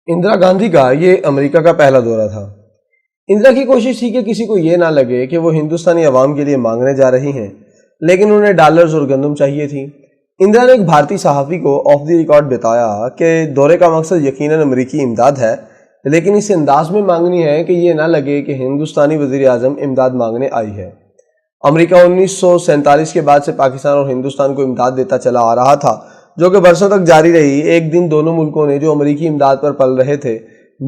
اندرا گاندھی کا یہ امریکہ کا پہلا دورہ تھا۔ اندرا کی کوشش تھی کہ کسی کو یہ نہ لگے کہ وہ ہندوستانی عوام کے لیے مانگنے جا رہی ہیں، لیکن انہیں ڈالرز اور گندم چاہیے تھی۔ اندرا نے ایک بھارتی صحافی کو آف دی ریکارڈ بتایا کہ دورے کا مقصد یقیناً امریکی امداد ہے، لیکن اس انداز میں مانگنی ہے کہ یہ نہ لگے کہ ہندوستانی وزیر اعظم امداد مانگنے آئی ہے۔ امریکہ 1947 کے بعد سے پاکستان اور ہندوستان کو امداد دیتا چلا آ رہا تھا، جو کہ برسوں تک جاری رہی۔ ایک دن دونوں ملکوں نے، جو امریکی امداد پر پل رہے تھے،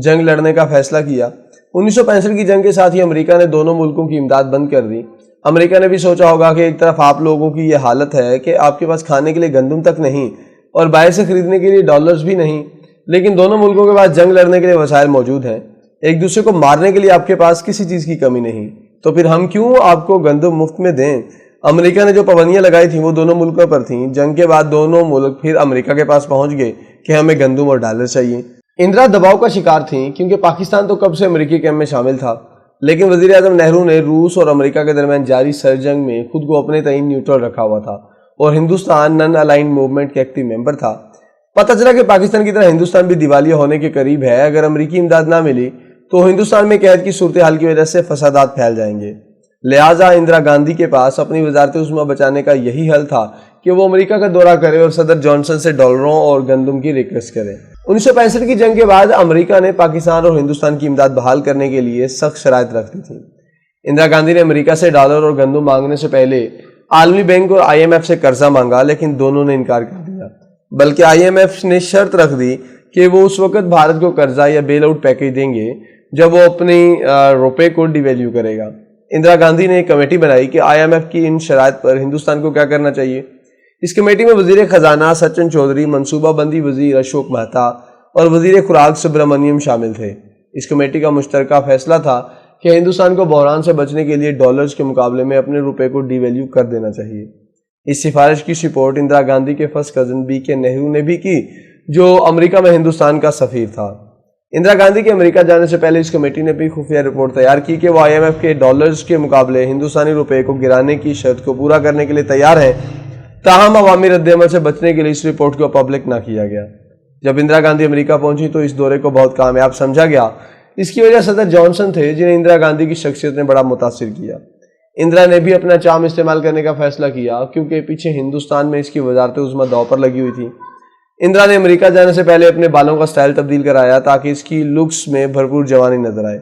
جنگ لڑنے کا فیصلہ کیا۔ 1965 کی جنگ کے ساتھ ہی امریکہ نے دونوں ملکوں کی امداد بند کر دی۔ امریکہ نے بھی سوچا ہوگا کہ ایک طرف آپ لوگوں کی یہ حالت ہے کہ آپ کے پاس کھانے کے لیے گندم تک نہیں اور باہر سے خریدنے کے لیے ڈالرز بھی نہیں، لیکن دونوں ملکوں کے پاس جنگ لڑنے کے لیے وسائل موجود ہیں، ایک دوسرے کو مارنے کے لیے آپ کے پاس کسی چیز کی کمی نہیں، تو پھر ہم کیوں آپ کو گندم مفت میں دیں؟ امریکہ نے جو پابندیاں لگائی تھیں وہ دونوں ملکوں پر تھیں۔ جنگ کے بعد دونوں ملک پھر امریکہ کے پاس پہنچ گئے کہ ہمیں گندم اور ڈالر چاہیے۔ اندرا دباؤ کا شکار تھیں کیونکہ پاکستان تو کب سے امریکی کیمپ میں شامل تھا، لیکن وزیر اعظم نہرو نے روس اور امریکہ کے درمیان جاری سر جنگ میں خود کو اپنے تئیں نیوٹرل رکھا ہوا تھا اور ہندوستان نن الائنڈ موومنٹ کے ایکٹیو ممبر تھا۔ پتہ چلا کہ پاکستان کی طرح ہندوستان بھی دیوالیہ ہونے کے قریب ہے۔ اگر امریکی امداد نہ ملی تو ہندوستان میں قحط کی صورتحال کی وجہ سے فسادات پھیل جائیں گے۔ لہٰذا اندرا گاندھی کے پاس اپنی وزارت عظمیٰ بچانے کا یہی حل تھا کہ وہ امریکہ کا دورہ کرے اور صدر جانسن سے ڈالروں اور گندم کی ریکویسٹ کرے۔ 1965 کی جنگ کے بعد امریکہ نے پاکستان اور ہندوستان کی امداد بحال کرنے کے لیے سخت شرائط رکھ دی تھی۔ اندرا گاندھی نے امریکہ سے ڈالر اور گندم مانگنے سے پہلے عالمی بینک اور IMF سے قرضہ مانگا، لیکن دونوں نے انکار کر دیا۔ بلکہ IMF نے شرط رکھ دی کہ وہ اس وقت بھارت کو قرضہ یا بیل آؤٹ پیکیج دیں گے جب وہ اپنی روپے کو ڈی ویلیو کرے گا۔ اندرا گاندھی نے ایک کمیٹی بنائی کہ IMF کی ان شرائط پر ہندوستان کو کیا کرنا چاہیے۔ اس کمیٹی میں وزیر خزانہ سچن چودھری، منصوبہ بندی وزیر اشوک مہتا اور وزیر خوراک سبرامنیم شامل تھے۔ اس کمیٹی کا مشترکہ فیصلہ تھا کہ ہندوستان کو بحران سے بچنے کے لیے ڈالرز کے مقابلے میں اپنے روپے کو ڈی ویلیو کر دینا چاہیے۔ اس سفارش کی سپورٹ اندرا گاندھی کے فرسٹ کزن BK نہرو نے بھی کی، جو امریکہ میں ہندوستان کا سفیر تھا۔ اندرا گاندھی کے امریکہ جانے سے پہلے اس کمیٹی نے بھی خفیہ رپورٹ تیار کی کہ وہ IMF کے ڈالرز کے مقابلے ہندوستانی روپے کو گرانے کی شرط کو پورا کرنے کے لیے تیار ہیں، تاہم عوامی رد عمل سے بچنے کے لیے اس رپورٹ کو پبلک نہ کیا گیا۔ جب اندرا گاندھی امریکہ پہنچی تو اس دورے کو بہت کامیاب سمجھا گیا۔ اس کی وجہ صدر جانسن تھے، جنہیں اندرا گاندھی کی شخصیت نے بڑا متاثر کیا۔ اندرا نے بھی اپنا چارم استعمال کرنے کا فیصلہ کیا کیونکہ پیچھے ہندوستان میں اس کی وزارت عظمیٰ داؤ پر لگی ہوئی تھی۔ اندرا نے امریکہ جانے سے پہلے اپنے بالوں کا سٹائل تبدیل کرایا تاکہ اس کی لکس میں بھرپور جوانی نظر آئے۔